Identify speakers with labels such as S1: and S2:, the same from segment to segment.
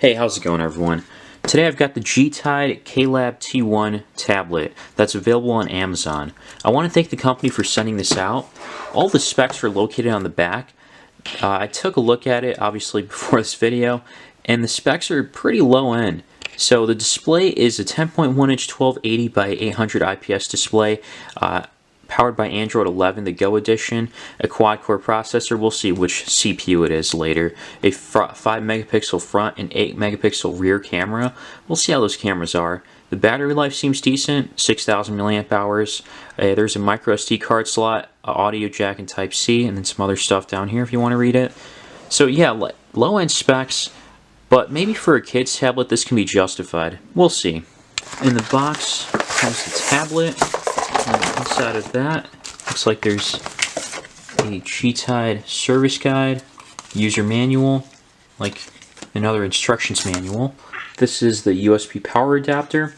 S1: Hey, how's it going, everyone? Today I've got the G-Tide K-Lab T1 tablet that's available on Amazon. I want to thank the company for sending this out. All the specs are located on the back. I took a look at it, obviously, before this video, and the specs are pretty low end. So the display is a 10.1-inch 1280 by 800 IPS display, powered by Android 11, the Go edition, a quad-core processor. We'll see which CPU it is later. A 5-megapixel front and 8-megapixel rear camera. We'll see how those cameras are. The battery life seems decent, 6,000 milliamp hours. There's a micro SD card slot, audio jack and Type-C, and then some other stuff down here if you want to read it. So yeah, low-end specs, but maybe for a kid's tablet this can be justified. We'll see. In the box comes the tablet. Inside of that, looks like there's a G-Tide service guide, user manual, like another instructions manual. This is the USB power adapter,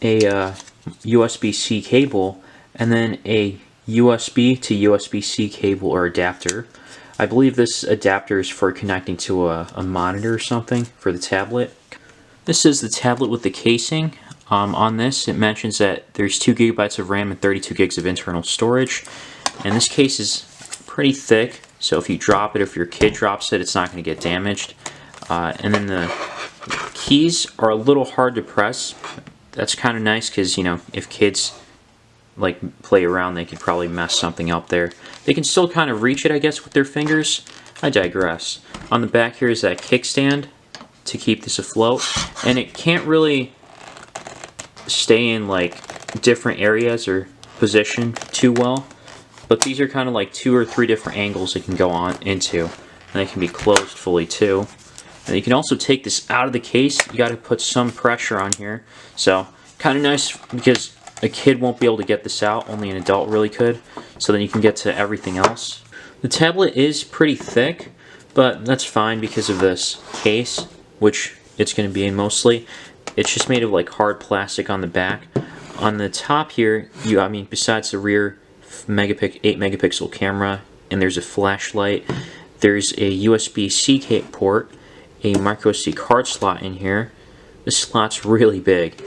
S1: a USB-C cable, and then a USB to USB-C cable or adapter. I believe this adapter is for connecting to a monitor or something for the tablet. This is the tablet with the casing. On this, it mentions that there's 2 gigabytes of RAM and 32 gigs of internal storage. And this case is pretty thick, so if you drop it, if your kid drops it, it's not going to get damaged. And then the keys are a little hard to press. That's kind of nice because, you know, if kids like play around, they could probably mess something up there. They can still kind of reach it, I guess, with their fingers. I digress. On the back here is that kickstand to keep this afloat, and it can't really stay in like different areas or position too well, but these are kind of like 2 or 3 different angles it can go on into, and they can be closed fully too. And you can also take this out of the case. You got to put some pressure on here, so kind of nice because a kid won't be able to get this out, only an adult really could, so then you can get to everything else. The tablet is pretty thick, but that's fine because of this case, which it's going to be in mostly. It's just made of like hard plastic on the back. On the top here, besides the rear 8 megapixel camera, and there's a flashlight, there's a USB-C port, a micro SD card slot in here. This slot's really big.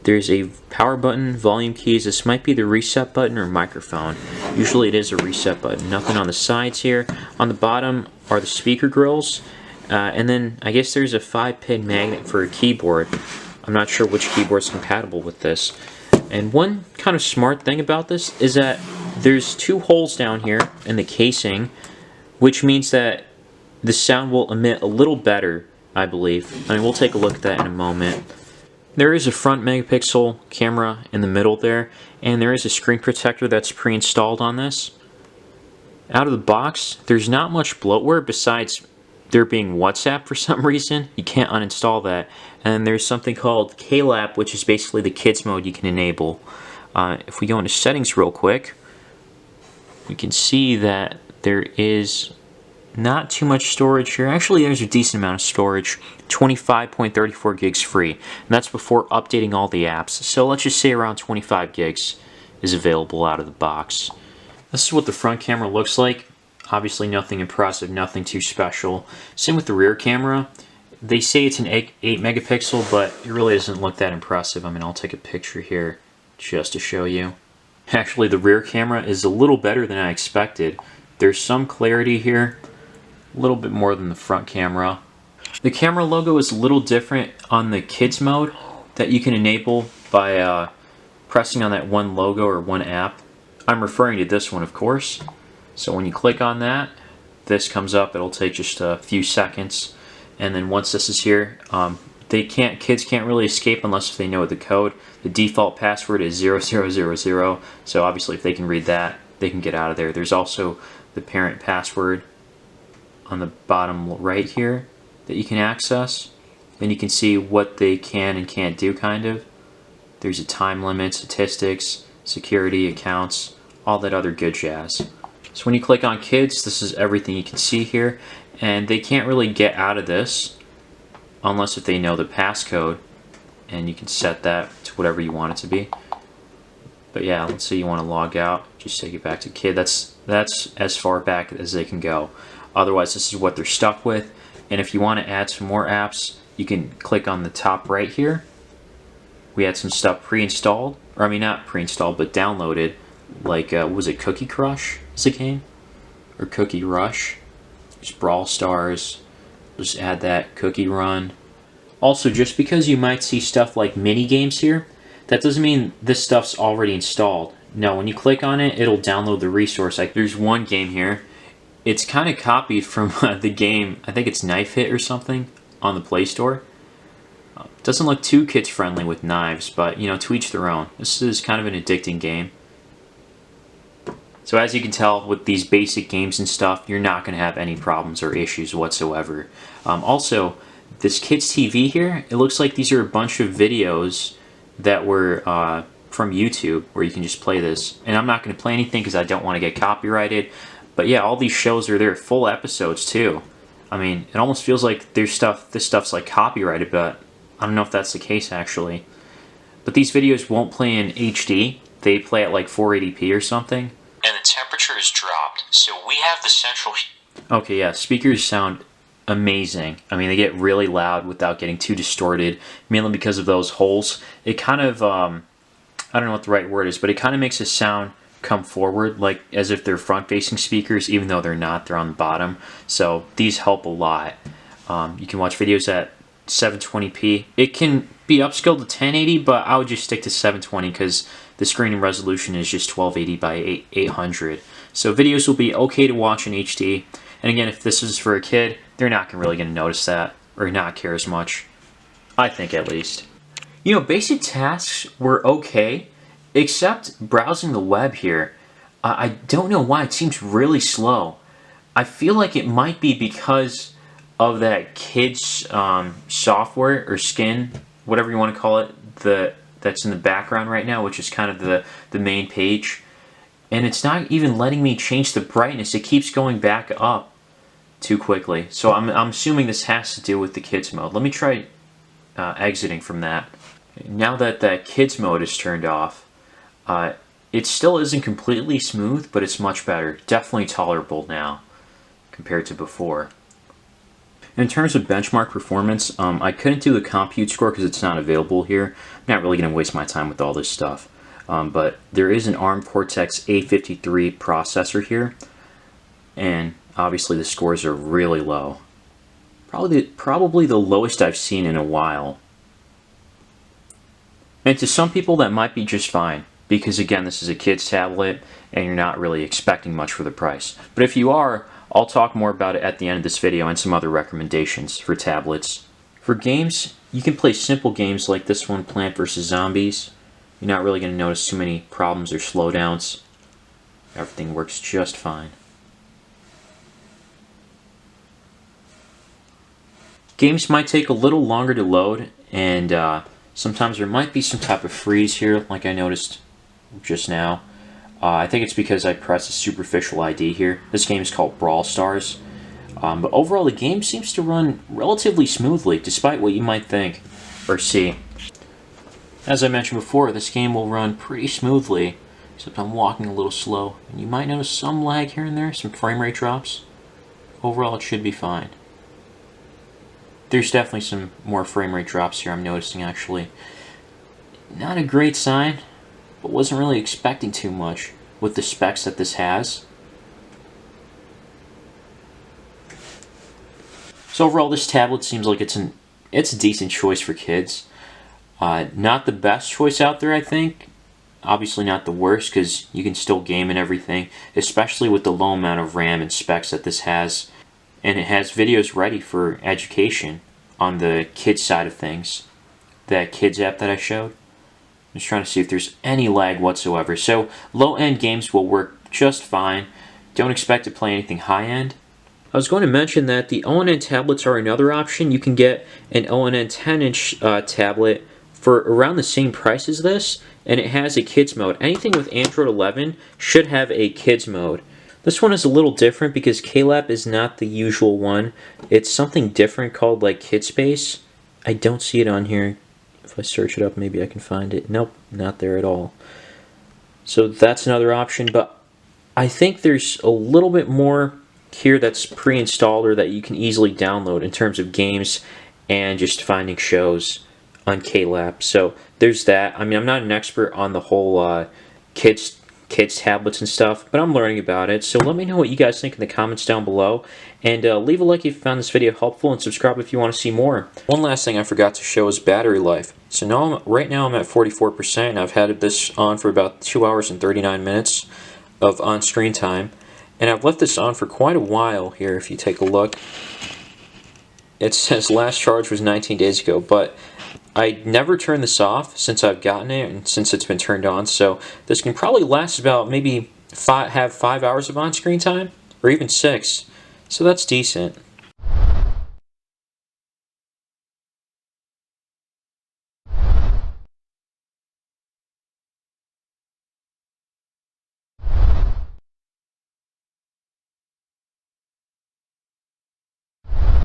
S1: There's a power button, volume keys. This might be the reset button or microphone. Usually it is a reset button. Nothing on the sides here. On the bottom are the speaker grills. And then I guess there's a 5-pin magnet for a keyboard. I'm not sure which keyboard's compatible with this. And one kind of smart thing about this is that there's 2 holes down here in the casing, which means that the sound will emit a little better, I believe. I mean, we'll take a look at that in a moment. There is a front megapixel camera in the middle there, and there is a screen protector that's pre-installed on this. Out of the box, there's not much bloatware besides there being WhatsApp for some reason. You can't uninstall that. And there's something called K-Lab, which is basically the kids mode you can enable. If we go into settings real quick, we can see that there is not too much storage here. Actually, there's a decent amount of storage, 25.34 gigs free. And that's before updating all the apps. So let's just say around 25 gigs is available out of the box. This is what the front camera looks like. Obviously nothing impressive, nothing too special. Same with the rear camera. They say it's an 8 megapixel, but it really doesn't look that impressive. I mean, I'll take a picture here just to show you. Actually, the rear camera is a little better than I expected. There's some clarity here, a little bit more than the front camera. The camera logo is a little different on the kids mode that you can enable by pressing on that one logo or one app. I'm referring to this one, of course. So when you click on that, this comes up. It'll take just a few seconds, and then once this is here, kids can't really escape unless they know the code. The default password is 0000. So obviously, if they can read that, they can get out of there. There's also the parent password on the bottom right here that you can access. Then you can see what they can and can't do, kind of. There's a time limit, statistics, security, accounts, all that other good jazz. So when you click on kids, this is everything you can see here, and they can't really get out of this unless if they know the passcode, and you can set that to whatever you want it to be. But yeah, let's say you want to log out, just take it back to kid. That's as far back as they can go. Otherwise, this is what they're stuck with. And if you want to add some more apps, you can click on the top right here. We had some stuff pre-installed, or I mean not pre-installed, but downloaded, like, was it Cookie Crush as a game? Or Cookie Rush? There's Brawl Stars. Just add that, Cookie Run. Also, just because you might see stuff like mini games here, that doesn't mean this stuff's already installed. No, when you click on it, it'll download the resource. Like, there's one game here. It's kind of copied from the game, I think it's Knife Hit or something, on the Play Store. Doesn't look too kids friendly with knives, but you know, to each their own. This is kind of an addicting game. So as you can tell, with these basic games and stuff, you're not going to have any problems or issues whatsoever. Also, this kids TV here, it looks like these are a bunch of videos that were from YouTube where you can just play this. And I'm not going to play anything because I don't want to get copyrighted. But yeah, all these shows are there, full episodes too. I mean, it almost feels like this stuff's like copyrighted, but I don't know if that's the case actually. But these videos won't play in HD. They play at like 480p or something. And the temperature is dropped, so we have the central... Okay, yeah, speakers sound amazing. I mean, they get really loud without getting too distorted, mainly because of those holes. It kind of, I don't know what the right word is, but it kind of makes the sound come forward, like as if they're front-facing speakers, even though they're not, they're on the bottom. So these help a lot. You can watch videos at 720p. It can be upscaled to 1080, but I would just stick to 720 because the screen resolution is just 1280 by 800. So videos will be okay to watch in HD. And again, if this is for a kid, they're not really going to notice that or not care as much. I think, at least. You know, basic tasks were okay, except browsing the web here. I don't know why, it seems really slow. I feel like it might be because of that kids software or skin, whatever you want to call it, that's in the background right now, which is kind of the main page. And it's not even letting me change the brightness. It keeps going back up too quickly. So I'm assuming this has to do with the kids mode. Let me try exiting from that. Now that that kids mode is turned off, it still isn't completely smooth, but it's much better. Definitely tolerable now compared to before. In terms of benchmark performance, I couldn't do the compute score because it's not available here. I'm not really going to waste my time with all this stuff. But there is an ARM Cortex A53 processor here, and obviously the scores are really low. Probably the lowest I've seen in a while. And to some people that might be just fine, because again, this is a kid's tablet and you're not really expecting much for the price. But if you are, I'll talk more about it at the end of this video and some other recommendations for tablets. For games, you can play simple games like this one, Plant vs. Zombies. You're not really going to notice too many problems or slowdowns. Everything works just fine. Games might take a little longer to load, and sometimes there might be some type of freeze here, like I noticed just now. I think it's because I pressed a superficial ID here. This game is called Brawl Stars. But overall, the game seems to run relatively smoothly, despite what you might think or see. As I mentioned before, this game will run pretty smoothly, except I'm walking a little slow. And you might notice some lag here and there, some frame rate drops. Overall, it should be fine. There's definitely some more frame rate drops here I'm noticing, actually. Not a great sign, but wasn't really expecting too much with the specs that this has. So overall, this tablet seems like it's a decent choice for kids. Not the best choice out there, I think. Obviously not the worst, because you can still game and everything, especially with the low amount of RAM and specs that this has. And it has videos ready for education on the kids side of things. That kids app that I showed. I'm just trying to see if there's any lag whatsoever. So low-end games will work just fine. Don't expect to play anything high-end. I was going to mention that the ONN tablets are another option. You can get an ONN 10-inch tablet for around the same price as this, and it has a kids mode. Anything with Android 11 should have a kids mode. This one is a little different because KLab is not the usual one. It's something different called like KidSpace. I don't see it on here. If I search it up, maybe I can find it. Nope, not there at all. So that's another option, but I think there's a little bit more here that's pre-installed or that you can easily download in terms of games and just finding shows on KLab. So there's that. I mean, I'm not an expert on the whole kids tablets and stuff, but I'm learning about it. So let me know what you guys think in the comments down below, and leave a like if you found this video helpful, and subscribe if you want to see more. One last thing I forgot to show is battery life. So now right now I'm at 44%, and I've had this on for about 2 hours and 39 minutes of on-screen time, and I've left this on for quite a while here. If you take a look, it says last charge was 19 days ago, but I never turned this off since I've gotten it and since it's been turned on, so this can probably last about maybe have 5 hours of on-screen time, or even 6, so that's decent.